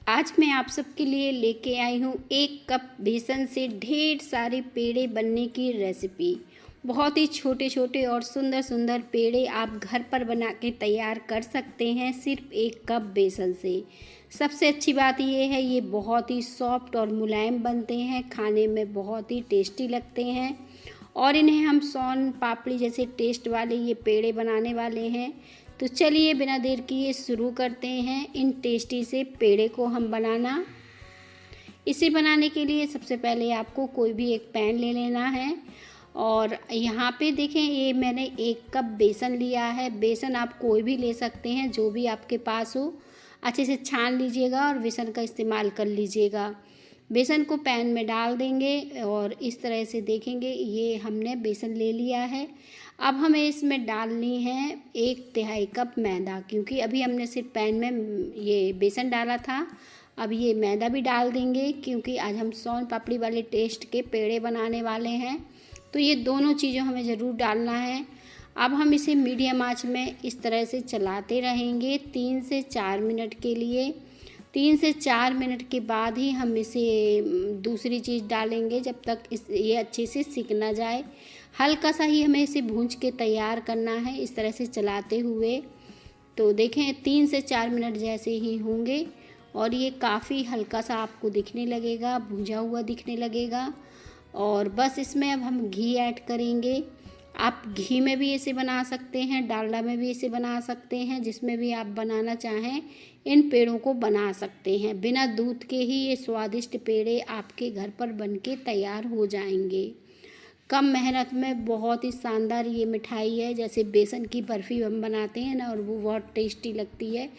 आज मैं आप सबके लिए लेके आई हूँ 1 कप बेसन से ढेर सारे पेड़े बनने की रेसिपी। बहुत ही छोटे छोटे और सुंदर सुंदर पेड़े आप घर पर बना के तैयार कर सकते हैं सिर्फ 1 कप बेसन से। सबसे अच्छी बात ये है, ये बहुत ही सॉफ्ट और मुलायम बनते हैं, खाने में बहुत ही टेस्टी लगते हैं और इन्हें हम सोन पापड़ी जैसे टेस्ट वाले ये पेड़े बनाने वाले हैं। तो चलिए बिना देर किए शुरू करते हैं इन टेस्टी से पेड़े को हम बनाना। इसे बनाने के लिए सबसे पहले आपको कोई भी एक पैन ले लेना है और यहाँ पे देखें ये मैंने 1 कप बेसन लिया है। बेसन आप कोई भी ले सकते हैं, जो भी आपके पास हो। अच्छे से छान लीजिएगा और बेसन का इस्तेमाल कर लीजिएगा। बेसन को पैन में डाल देंगे और इस तरह से देखेंगे ये हमने बेसन ले लिया है। अब हमें इसमें डालनी है 1/3 कप मैदा, क्योंकि अभी हमने सिर्फ पैन में ये बेसन डाला था। अब ये मैदा भी डाल देंगे क्योंकि आज हम सोन पापड़ी वाले टेस्ट के पेड़े बनाने वाले हैं, तो ये दोनों चीज़ें हमें ज़रूर डालना है। अब हम इसे मीडियम आंच में इस तरह से चलाते रहेंगे 3 से 4 मिनट के लिए। 3 से 4 मिनट के बाद ही हम इसे दूसरी चीज़ डालेंगे, जब तक ये अच्छे से सिक ना जाए। हल्का सा ही हमें इसे भूंज के तैयार करना है इस तरह से चलाते हुए। तो देखें 3 से 4 मिनट जैसे ही होंगे और ये काफ़ी हल्का सा आपको दिखने लगेगा, भुंजा हुआ दिखने लगेगा। और बस इसमें अब हम घी ऐड करेंगे। आप घी में भी इसे बना सकते हैं, डालडा में भी इसे बना सकते हैं, जिसमें भी आप बनाना चाहें इन पेड़ों को बना सकते हैं। बिना दूध के ही ये स्वादिष्ट पेड़े आपके घर पर बनके तैयार हो जाएंगे। कम मेहनत में बहुत ही शानदार ये मिठाई है। जैसे बेसन की बर्फ़ी हम बनाते हैं ना, और वो बहुत टेस्टी लगती है,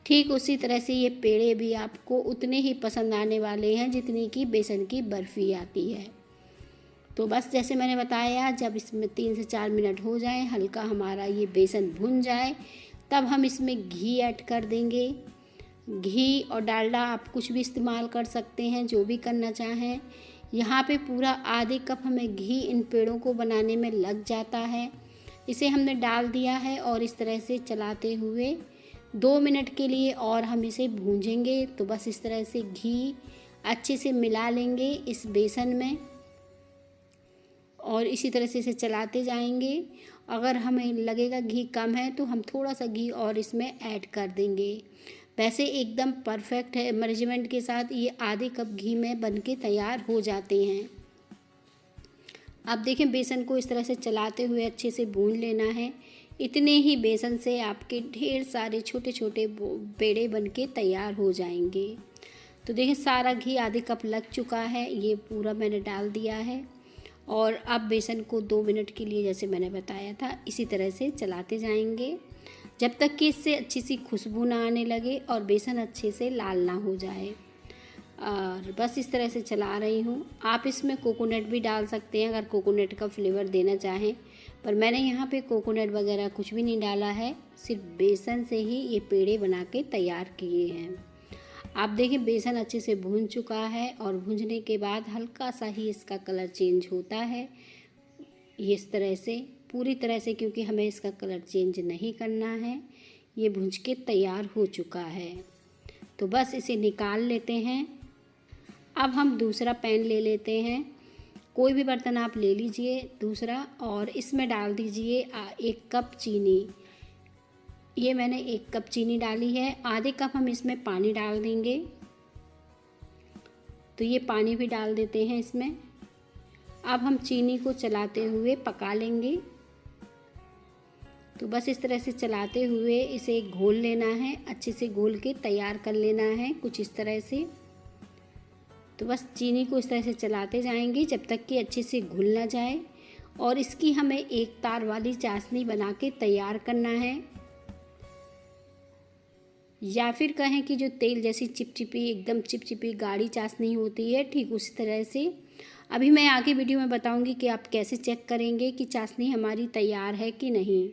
ठीक उसी तरह से ये पेड़े भी आपको उतने ही पसंद आने वाले हैं जितनी कि बेसन की बर्फ़ी आती है। तो बस जैसे मैंने बताया, जब इसमें 3 से 4 मिनट हो जाएं, हल्का हमारा ये बेसन भुन जाए, तब हम इसमें घी ऐड कर देंगे। घी और डालडा आप कुछ भी इस्तेमाल कर सकते हैं, जो भी करना चाहें। यहाँ पे पूरा आधे कप हमें घी इन पेड़ों को बनाने में लग जाता है। इसे हमने डाल दिया है और इस तरह से चलाते हुए 2 मिनट के लिए और हम इसे भूंजेंगे। तो बस इस तरह से घी अच्छे से मिला लेंगे इस बेसन में और इसी तरह से इसे चलाते जाएंगे। अगर हमें लगेगा घी कम है तो हम थोड़ा सा घी और इसमें ऐड कर देंगे। वैसे एकदम परफेक्ट है मेजरमेंट के साथ, ये आधे कप घी में बनके तैयार हो जाते हैं। अब देखें बेसन को इस तरह से चलाते हुए अच्छे से भून लेना है। इतने ही बेसन से आपके ढेर सारे छोटे छोटे पेड़े बनके तैयार हो जाएंगे। तो देखें सारा घी आधे कप लग चुका है, ये पूरा मैंने डाल दिया है। और अब बेसन को 2 मिनट के लिए, जैसे मैंने बताया था, इसी तरह से चलाते जाएंगे जब तक कि इससे अच्छी सी खुशबू ना आने लगे और बेसन अच्छे से लाल ना हो जाए। और बस इस तरह से चला रही हूँ। आप इसमें कोकोनट भी डाल सकते हैं अगर कोकोनट का फ्लेवर देना चाहें, पर मैंने यहाँ पे कोकोनट वगैरह कुछ भी नहीं डाला है, सिर्फ बेसन से ही ये पेड़े बना के तैयार किए हैं। आप देखें बेसन अच्छे से भून चुका है और भूनने के बाद हल्का सा ही इसका कलर चेंज होता है, इस तरह से पूरी तरह से, क्योंकि हमें इसका कलर चेंज नहीं करना है। ये भून के तैयार हो चुका है, तो बस इसे निकाल लेते हैं। अब हम दूसरा पैन ले लेते हैं, कोई भी बर्तन आप ले लीजिए दूसरा, और इसमें डाल दीजिए 1 कप चीनी। ये मैंने 1 कप चीनी डाली है। आधे कप हम इसमें पानी डाल देंगे। तो ये पानी भी डाल देते हैं इसमें। अब हम चीनी को चलाते हुए पका लेंगे। तो बस इस तरह से चलाते हुए इसे घोल लेना है, अच्छे से घोल के तैयार कर लेना है कुछ इस तरह से। तो बस चीनी को इस तरह से चलाते जाएंगे जब तक कि अच्छे से घुल ना जाए। और इसकी हमें एक तार वाली चाशनी बना के तैयार करना है, या फिर कहें कि जो तेल जैसी चिपचिपी, एकदम चिपचिपी गाढ़ी चाशनी होती है, ठीक उसी तरह से। अभी मैं आगे वीडियो में बताऊंगी कि आप कैसे चेक करेंगे कि चाशनी हमारी तैयार है कि नहीं।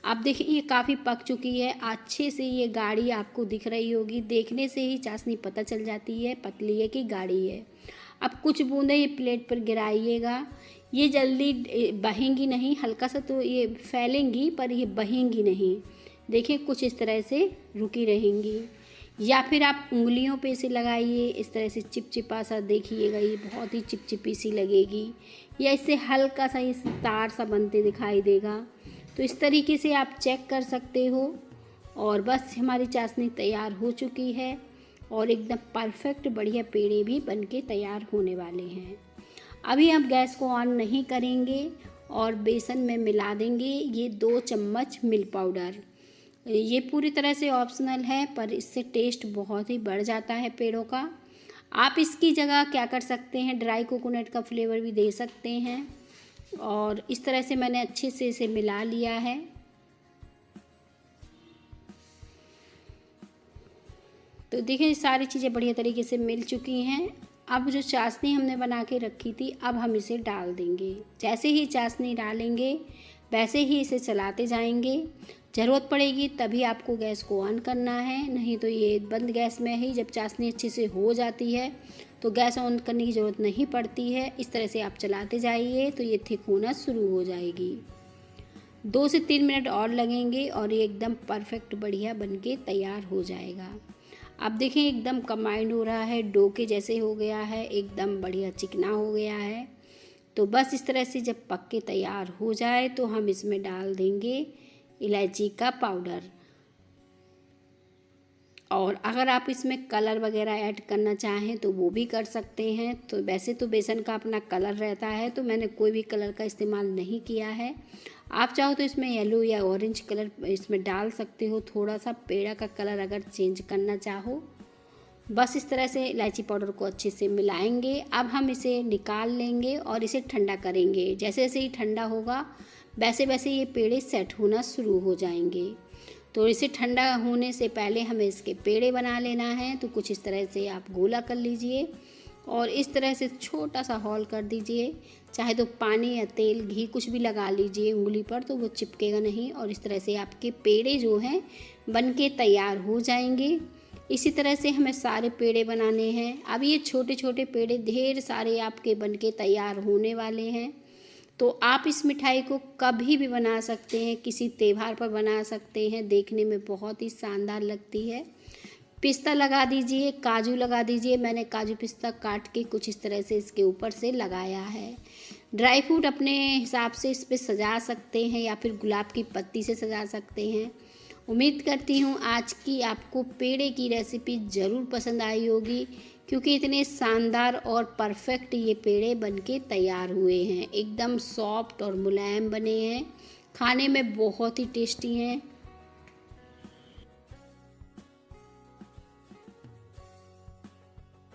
आप देखिए ये काफ़ी पक चुकी है, अच्छे से ये गाढ़ी आपको दिख रही होगी, देखने से ही चाशनी पता चल जाती है पतली है कि गाढ़ी है। अब कुछ बूंदें ये प्लेट पर गिराइएगा। ये जल्दी बहेंगी नहीं, हल्का सा तो ये फैलेंगी पर ये बहेंगी नहीं। देखिए कुछ इस तरह से रुकी रहेंगी। या फिर आप उंगलियों पे इसे लगाइए, इस तरह से चिपचिपा सा देखिएगा, ये बहुत ही चिपचिपी सी लगेगी, या इससे हल्का सा ये तार सा बनते दिखाई देगा। तो इस तरीके से आप चेक कर सकते हो। और बस हमारी चाशनी तैयार हो चुकी है और एकदम परफेक्ट बढ़िया पेड़े भी बनके तैयार होने वाले हैं। अभी हम गैस को ऑन नहीं करेंगे और बेसन में मिला देंगे ये 2 चम्मच मिल्क पाउडर। ये पूरी तरह से ऑप्शनल है, पर इससे टेस्ट बहुत ही बढ़ जाता है पेड़ों का। आप इसकी जगह क्या कर सकते हैं, ड्राई कोकोनट का फ्लेवर भी दे सकते हैं। और इस तरह से मैंने अच्छे से इसे मिला लिया है। तो देखिए सारी चीज़ें बढ़िया तरीके से मिल चुकी हैं। अब जो चाशनी हमने बना के रखी थी, अब हम इसे डाल देंगे। जैसे ही चाशनी डालेंगे वैसे ही इसे चलाते जाएंगे। ज़रूरत पड़ेगी तभी आपको गैस को ऑन करना है, नहीं तो ये बंद गैस में ही जब चाशनी अच्छे से हो जाती है तो गैस ऑन करने की ज़रूरत नहीं पड़ती है। इस तरह से आप चलाते जाइए तो ये थिक होना शुरू हो जाएगी। 2 से 3 मिनट और लगेंगे और ये एकदम परफेक्ट बढ़िया बनके तैयार हो जाएगा। अब देखें एकदम कंबाइंड हो रहा है, डो के जैसे हो गया है, एकदम बढ़िया चिकना हो गया है। तो बस इस तरह से जब पक के तैयार हो जाए तो हम इसमें डाल देंगे इलायची का पाउडर। और अगर आप इसमें कलर वगैरह ऐड करना चाहें तो वो भी कर सकते हैं। तो वैसे तो बेसन का अपना कलर रहता है, तो मैंने कोई भी कलर का इस्तेमाल नहीं किया है। आप चाहो तो इसमें येलो या ऑरेंज कलर इसमें डाल सकते हो, थोड़ा सा पेड़ा का कलर अगर चेंज करना चाहो। बस इस तरह से इलायची पाउडर को अच्छे से मिलाएंगे। अब हम इसे निकाल लेंगे और इसे ठंडा करेंगे। जैसे जैसे ही ठंडा होगा वैसे वैसे ये पेड़े सेट होना शुरू हो जाएंगे। तो इसे ठंडा होने से पहले हमें इसके पेड़े बना लेना है। तो कुछ इस तरह से आप गोला कर लीजिए और इस तरह से छोटा सा हॉल कर दीजिए। चाहे तो पानी या तेल घी कुछ भी लगा लीजिए उंगली पर, तो वो चिपकेगा नहीं। और इस तरह से आपके पेड़े जो हैं बनके तैयार हो जाएंगे। इसी तरह से हमें सारे पेड़े बनाने हैं। अब ये छोटे छोटे पेड़े ढेर सारे आपके बनके तैयार होने वाले हैं। तो आप इस मिठाई को कभी भी बना सकते हैं, किसी त्योहार पर बना सकते हैं, देखने में बहुत ही शानदार लगती है। पिस्ता लगा दीजिए, काजू लगा दीजिए। मैंने काजू पिस्ता काट के कुछ इस तरह से इसके ऊपर से लगाया है। ड्राई फ्रूट अपने हिसाब से इस पर सजा सकते हैं या फिर गुलाब की पत्ती से सजा सकते हैं। उम्मीद करती हूँ आज की आपको पेड़े की रेसिपी ज़रूर पसंद आई होगी, क्योंकि इतने शानदार और परफेक्ट ये पेड़े बनके तैयार हुए हैं। एकदम सॉफ्ट और मुलायम बने हैं, खाने में बहुत ही टेस्टी हैं।